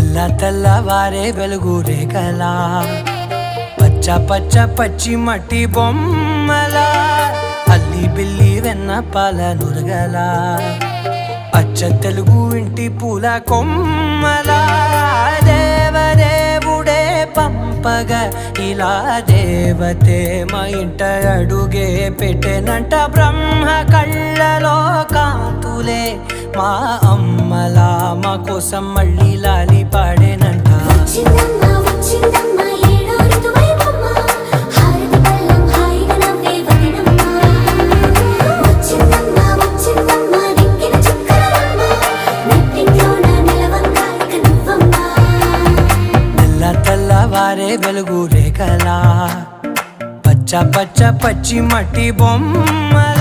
తెల్లవారే వెలుగు రేఖలా పచ్చ పచ్చ పచ్చి మట్టి బొమ్మలా అల్లి బిల్లి వెన్న పాల నురగలా అచ్చ తెలుగు ఇంటి పూల కొమ్మలా దేవదేవుడే పంపగా ఇలా దేవతే మా ఇంట అడుగే పెట్టెనంట బ్రహ్మ కళ్ళలో కాంతులే మా అమ్మలా మా కోసం మళ్ళీ లాలి పాడేనంట తెల్లవారే వెలుగు రేఖలా పచ్చ పచ్చ పచ్చి మట్టి బొమ్మలా